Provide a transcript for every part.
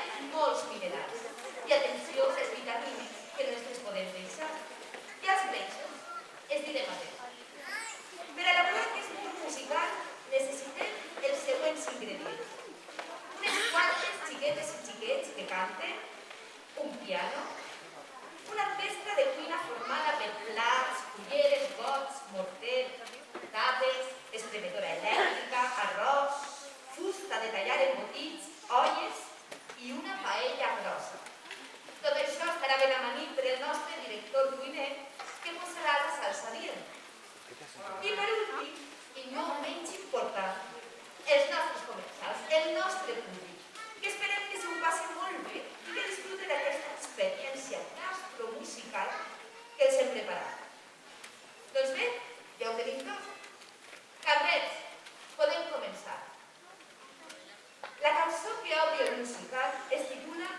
tenen molts minerals. I atenció, les vitamines, que no ens les podem deixar. I els greixos, els direm a veure. Per elaborar aquest pur musical necessitem els següents ingredients. Unes quantes xiquetes i xiquets que canten, un piano, una orquestra de cuina formada per plats, culleres, gots, morter, tapes, espremedora elèctrica, arròs, fusta de tallar embotits, olles i una paella grossa. Tot això estarà ben amanit per el nostre director cuiner, que posarà la salsa dient. I per últim, i no menys important, els nostres comensals, el nostre públic, que esperem que s'ho passi molt bé i que disfruten d'aquesta experiència gastromusical que els hem preparat. Doncs bé, ja ho tenim tot. Cabrets, podem començar. La cançó que obre el musical es titula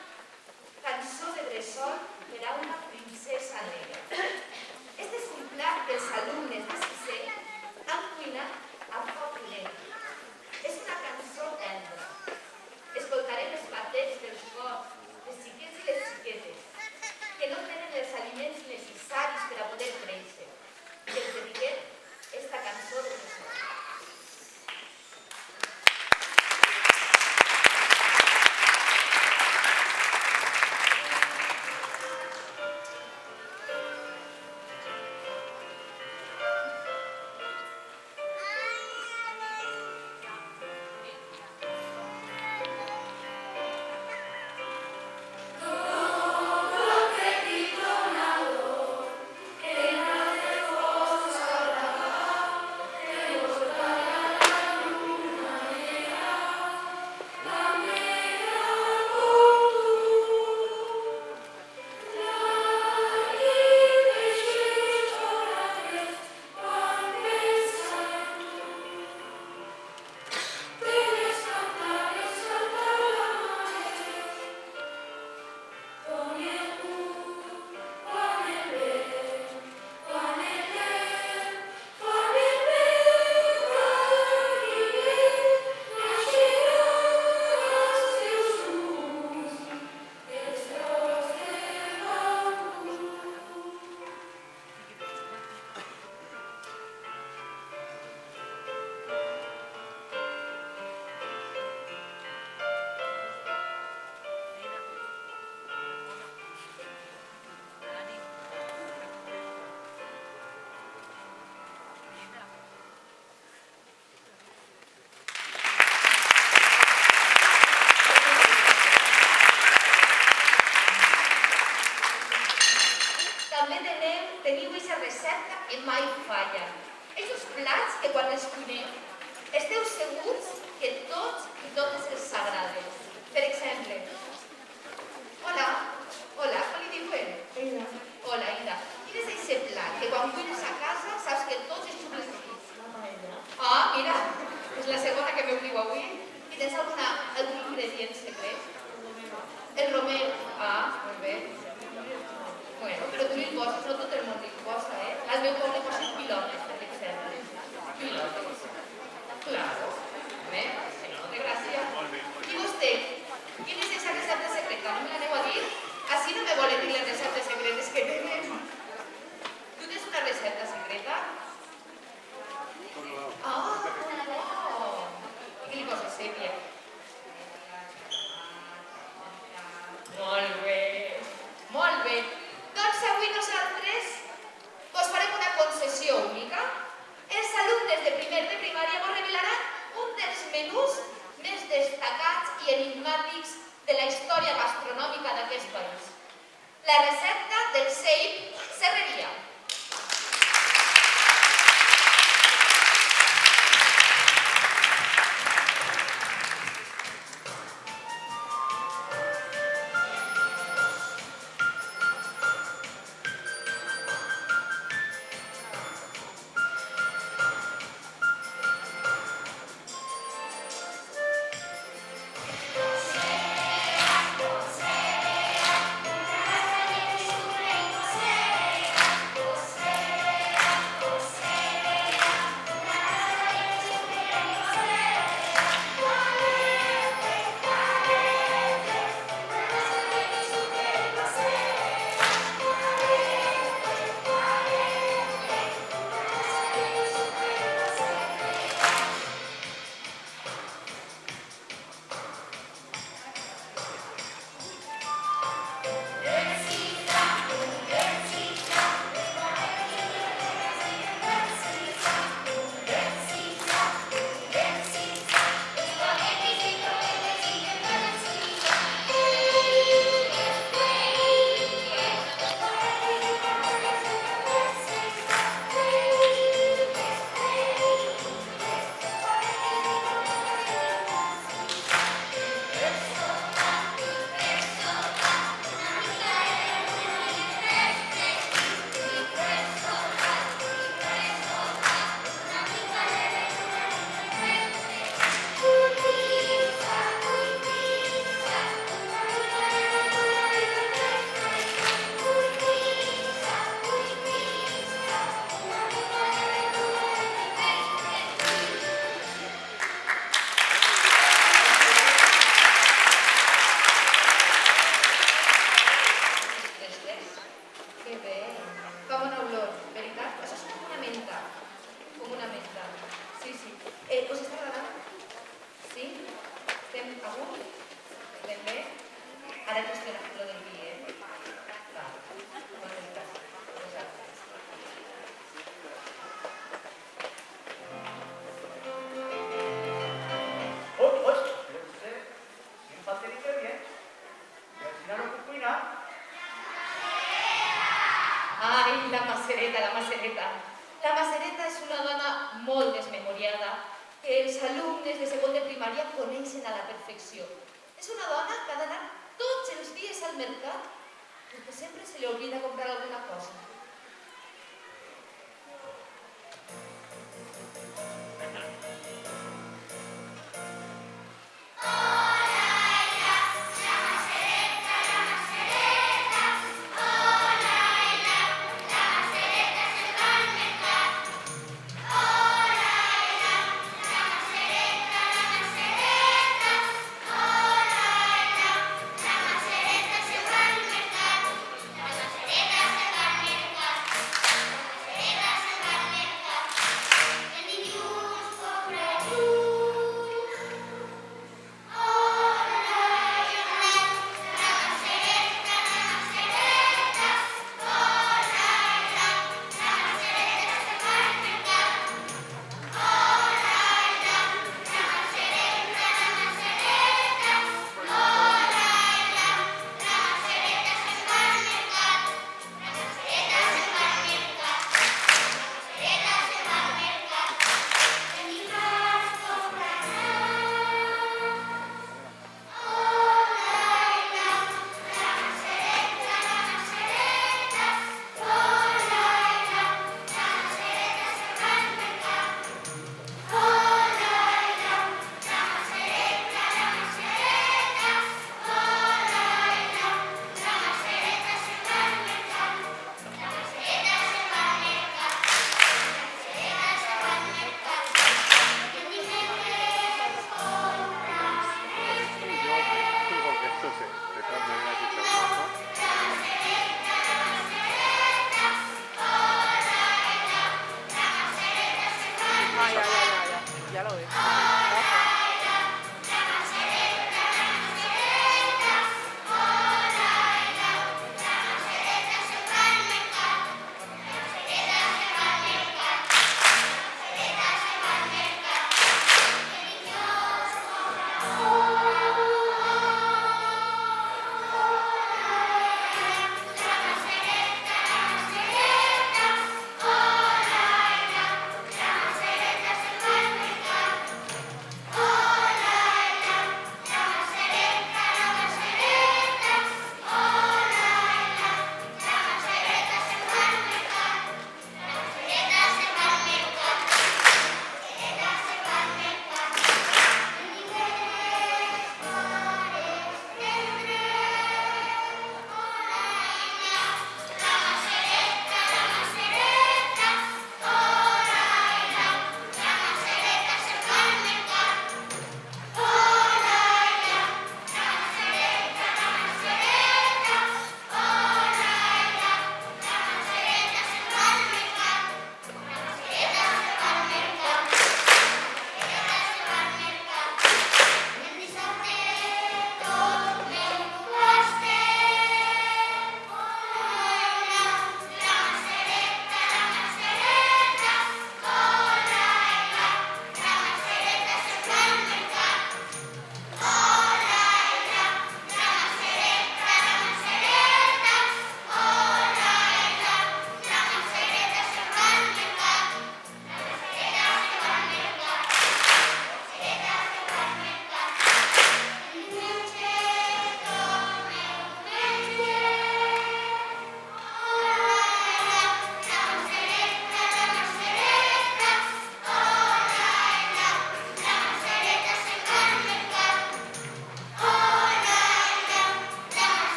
Cançó de bressol per a una princesa negra. Este és un plat que els alumnes de sisè han cuinat a foc lent. És una cançó tendra. Escoltarem els batets dels gots, les xiquets i les xiquetes, que no tenen els aliments necessaris per a poder créixer. I els dediquem esta cançó de bressol. Teniu aquesta recepta que mai falla. Aquests plats que quan els cuinem esteu segurs que tots i totes els agraden. Per exemple, hola, com li diuen? Ida. Hola, Ida. Quin és aquest plat que quan cuines a casa saps que tots els xucles fills? La paella. Ah, mira, és la segona que m'obligo avui. I tens algun ingredient secret? El romero. Ah, molt bé. Bueno, però tu li poses, no tot el món li posa, eh? Al meu poble posen pilotes, per exemple. Pilotes. Claro. Si no, té gràcia. I vostè, quina és aquesta recepta secreta? No me l'aneu a dir? Així no me volen dir les receptes secretes que tenen. Tu tens una recepta secreta? Ah, i què li poses, sèpia? Molt bé. Molt bé. Doncs avui nosaltres us farem una concessió única. Els alumnes de primer de primària vos revelaran un dels menús més destacats i enigmàtics de la història gastronòmica d'aquest país. La recepta del cep Serreria. Ara gestiona lo del vi, Clar, no té cas. Vosaltres. Pero usted, sin falta ni que bien, y al final no puc cuinar. Ai, la Macereta, la Macereta. La Macereta és una dona molt desmemoriada que els alumnes de segon de primària coneixen a la perfecció. És una dona que ha d'anar tots els dies al mercat perquè sempre se li oblida comprar alguna cosa.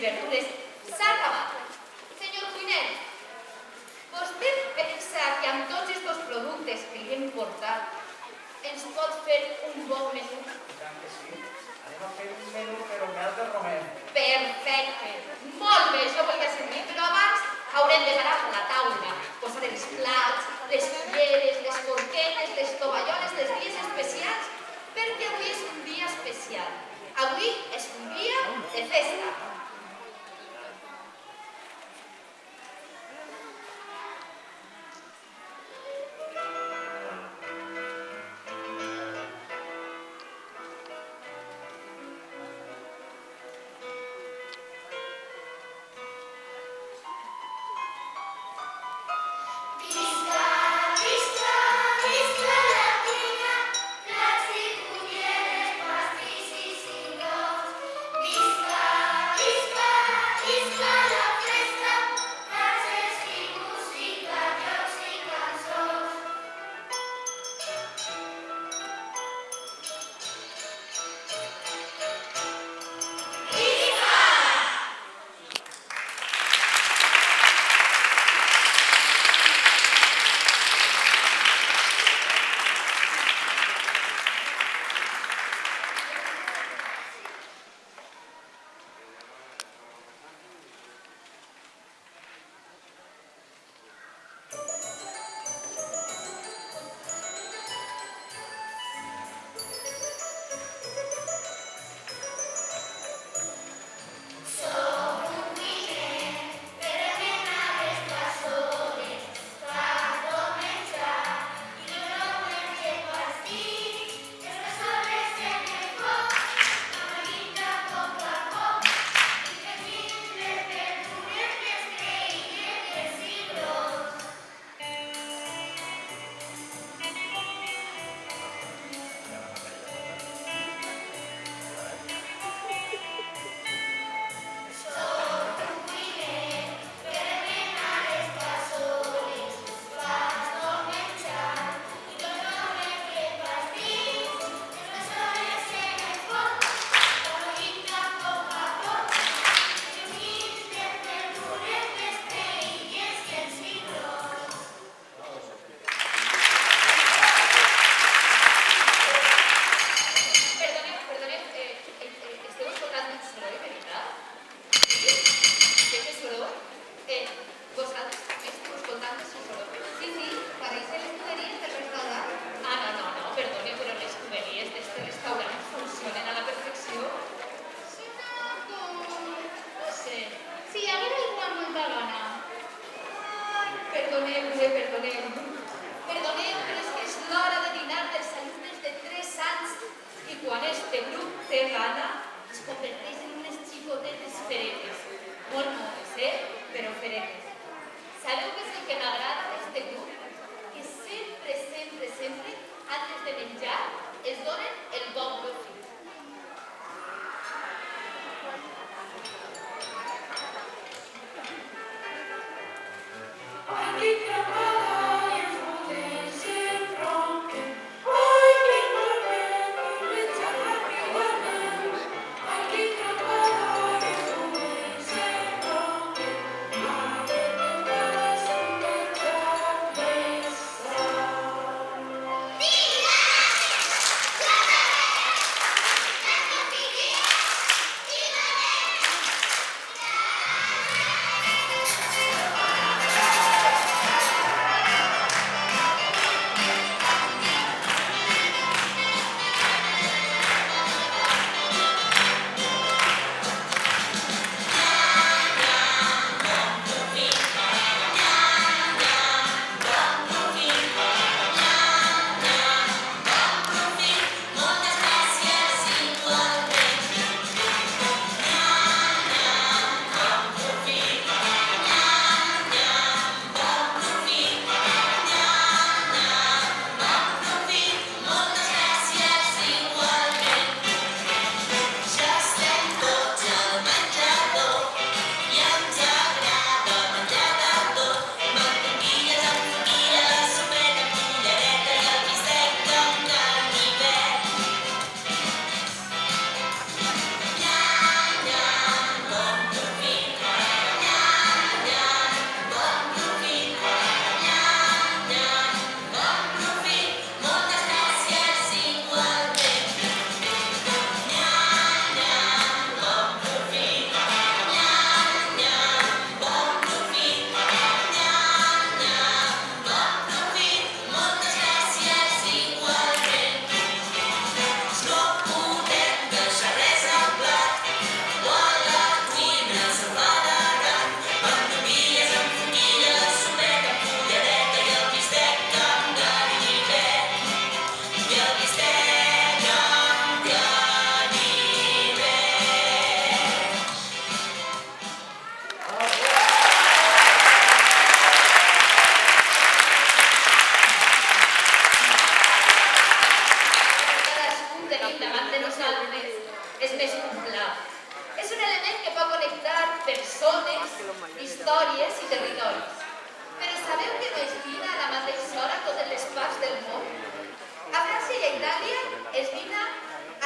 i verdures s'ha acabat. Senyor cuiner, vostè pensa que amb tots aquests productes que li hem portat ens pot fer un bon menú? I tant que sí. Anem a fer un menú però mel de romer. Perfecte. Molt bé, això volia sentir, però abans haurem de parar la taula, posar els plats, les culleres, les forquetes, les tovalloles, les dies especials, perquè avui és un dia especial. Avui és un dia de festa.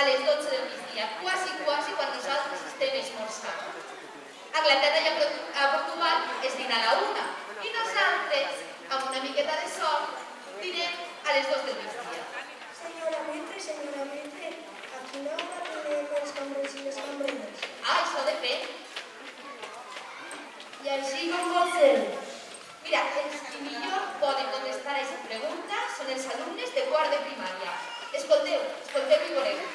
les 12 del migdia, quasi quan nosaltres estem esmorzant. A Anglaterra i a Portugal es dina a la 1 i nosaltres, amb una miqueta de sort, dinem a les 2 del migdia. Senyora Metre, a quina hora dinem els cambrers i les cambreres? Ah, això depèn. I així com vol ser? Mira, els que millor poden contestar a aquesta pregunta són els alumnes de quart de primària. Escolteu i voleu.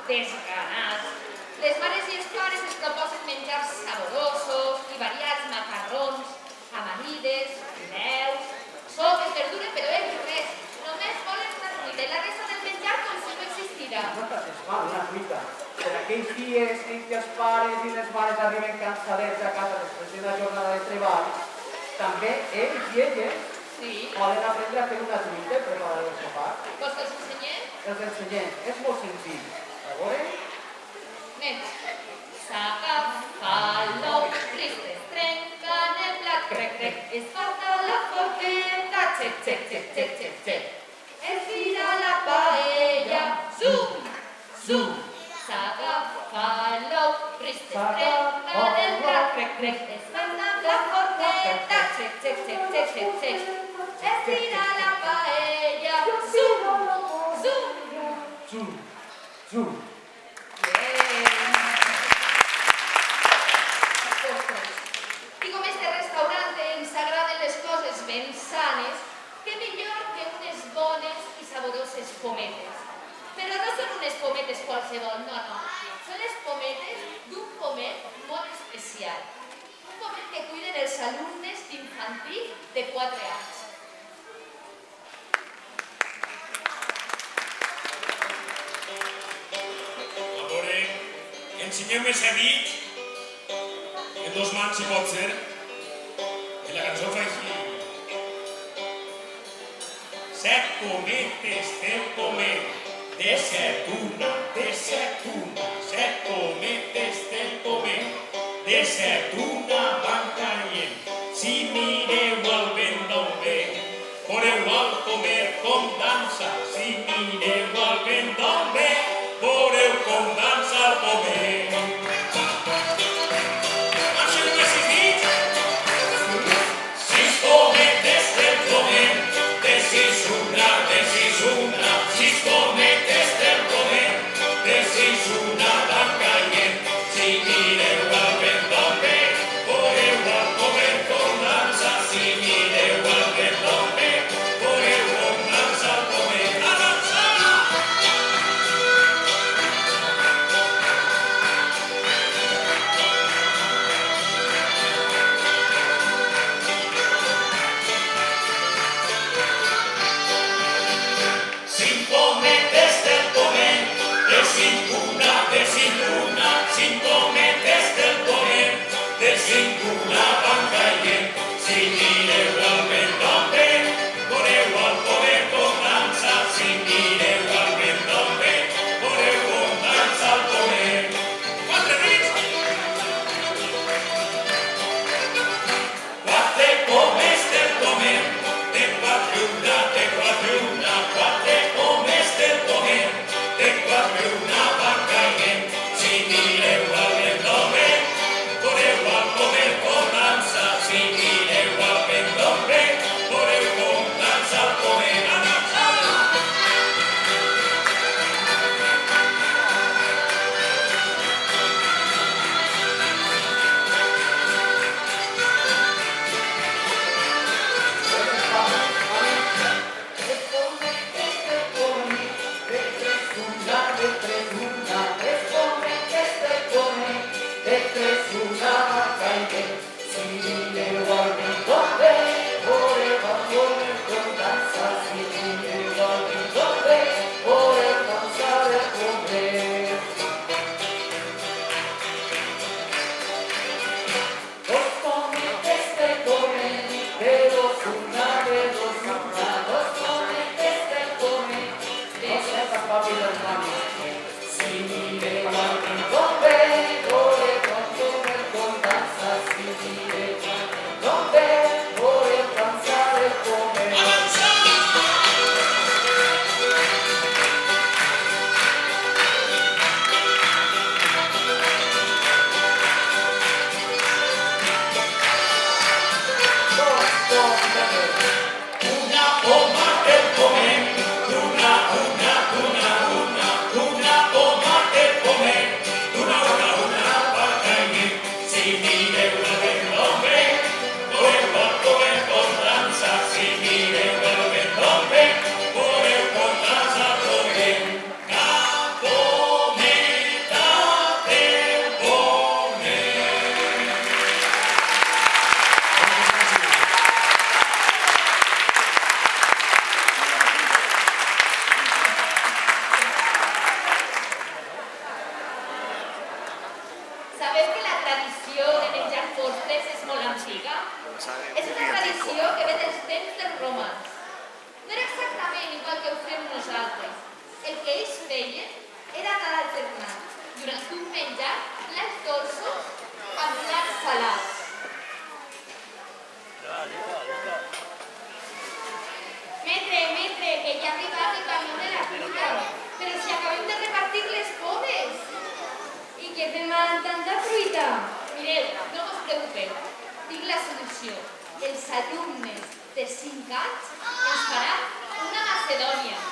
desganats. Les mares i els pares es proposen menjars saborosos i variats macarrons, amanides, fideus, sopes, verdures, però res. Només volen una truita i la resta del menjar com si no existira. Nosaltres es fa una truita. Per aquells dies en què els pares i les mares arriben cansadets a casa després d'una jornada de treball, també ells i elles poden aprendre a fer una truita i preparar el sopar. Vols que els ensenyem? Els ensenyem. És molt senzill. A veure? Anem. S'agafa l'ou, risc es trenca en el plat, crec, crec, es fa Desperta la corneta, check, check, check, check, check, check. Estira la paella, zoom, zoom. Zoom, zoom. I com este restaurante ens agraden les coses ben sanes, què millor que unes bones i saboroses pometes. Però no són unes pometes qualsevol, no. Són les pometes d'un pomet molt especial. Un pomet que cuiden els alumnes d'infantil de 4 anys. A veure, ensenyeu-me a dir en 2 mans, si pot ser. I la cançó fa així. 7 cometes del pomet, de 7 una, 7 cometes del pomet, de 7 una van caient. Si mireu el vent d'on ve, veureu al pomet com dansa. Si mireu el vent d'on ve, veureu com dansa el pomet. És una tradició que ve dels temps dels romans. No era exactament igual que ho fem nosaltres. El que ells feien era anar alternant durant un menjar plats dolços amb plats salats. Metre, que ja ha arribat el camió de la fruita, però si acabem de repartir les pomes. I què fem amb tanta fruita? Mireu, no us preocupeu. solució. Els alumnes de 5 anys ens faran una Macedònia.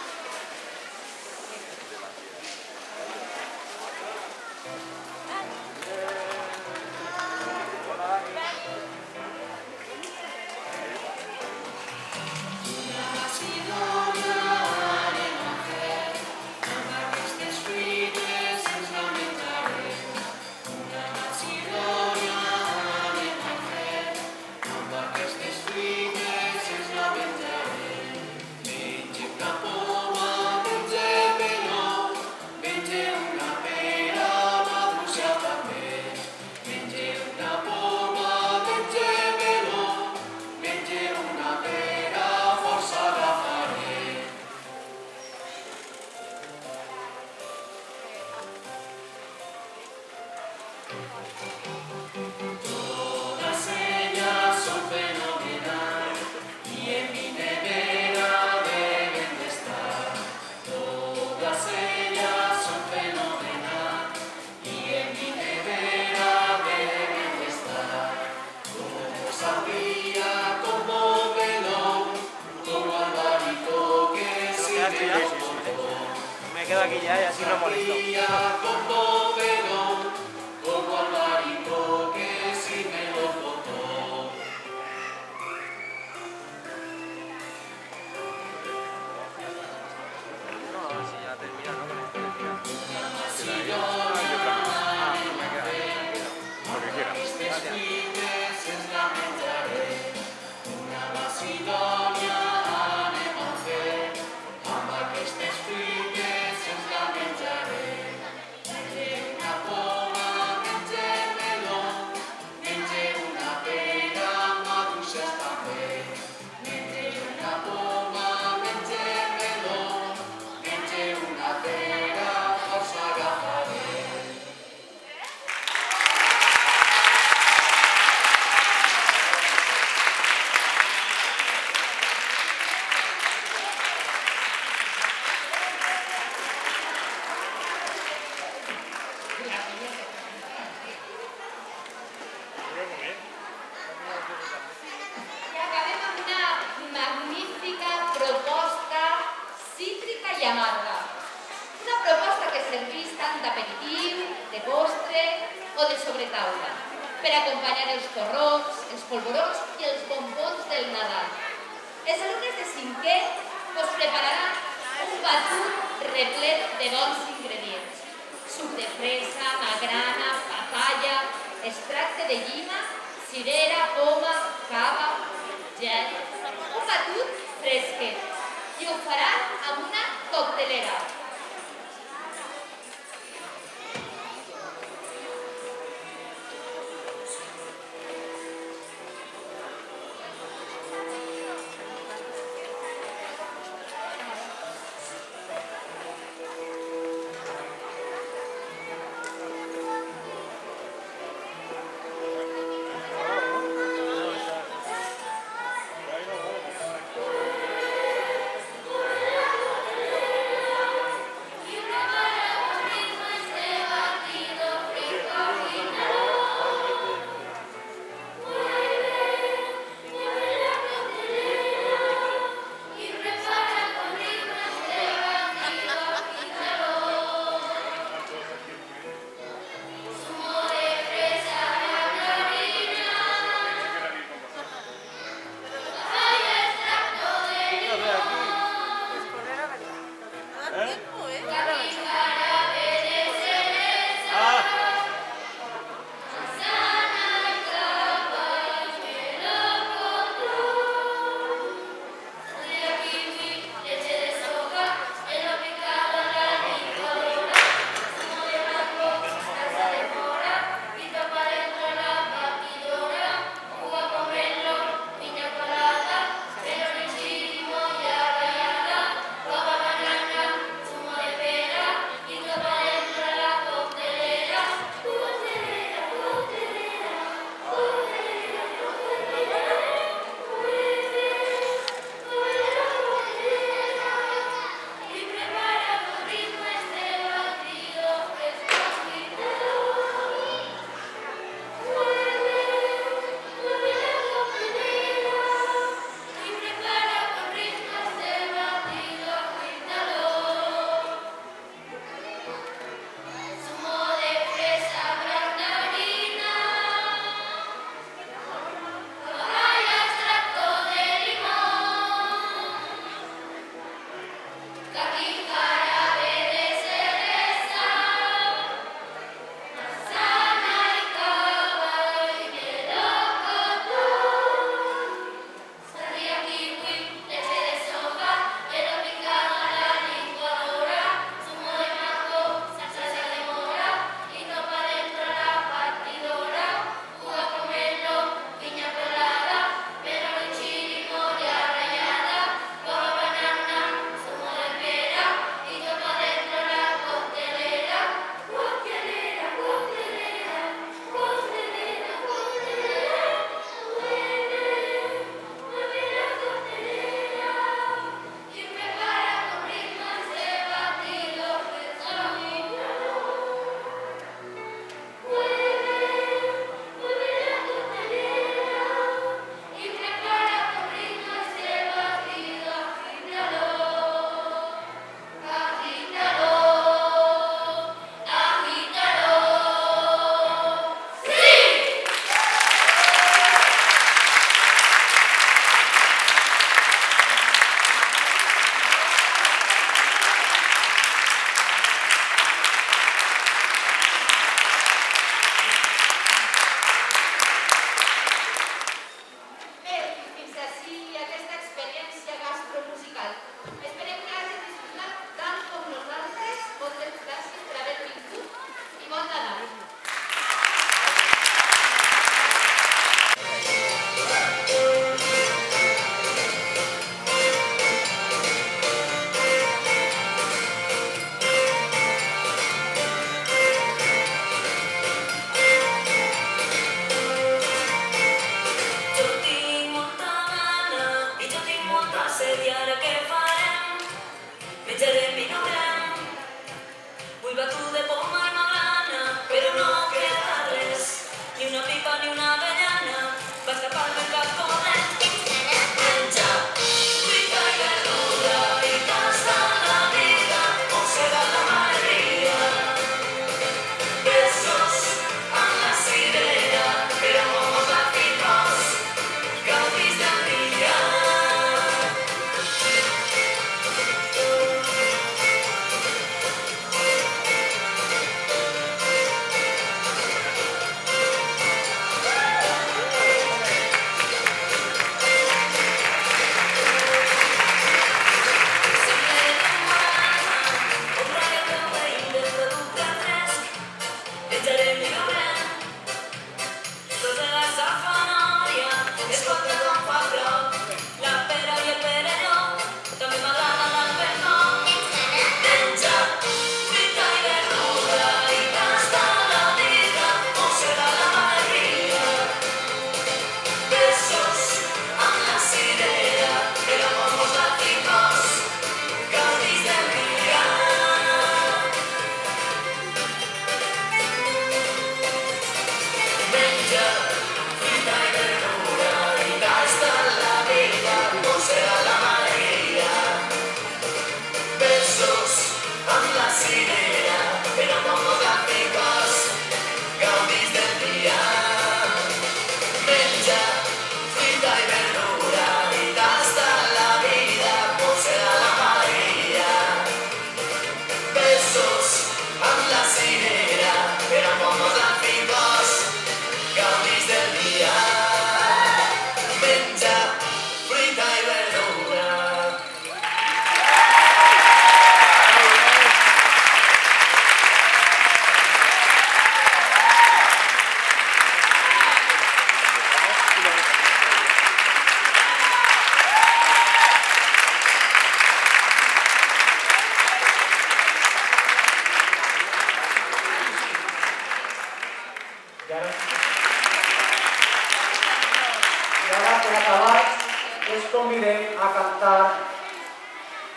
Me quedo aquí ya y así no molesto. I acabem amb una magnífica proposta cítrica i amarga. Una proposta que serveix tant d'aperitiu, de postre o de sobretaula, per acompanyar els torrons, els polvorons i els bombons del Nadal. Els alumnes de 5è us prepararan un batut replet de bons ingredients. Suc de fresa, magrana, papaya, extracte de llima, cirera, poma, cava, gel. Un batut fresquet. I ho faran amb una coctelera. en acabar, us convidem a cantar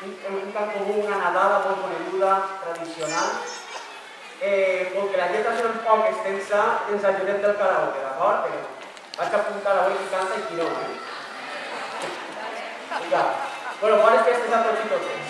un cant comú, una nadala molt coneguda, tradicional, perquè la lletra és un poc extensa, ens ajudem del karaoke, d'acord? Però vaig apuntar avui qui canta i qui no, Vinga. Bueno, bones festes a tots i totes.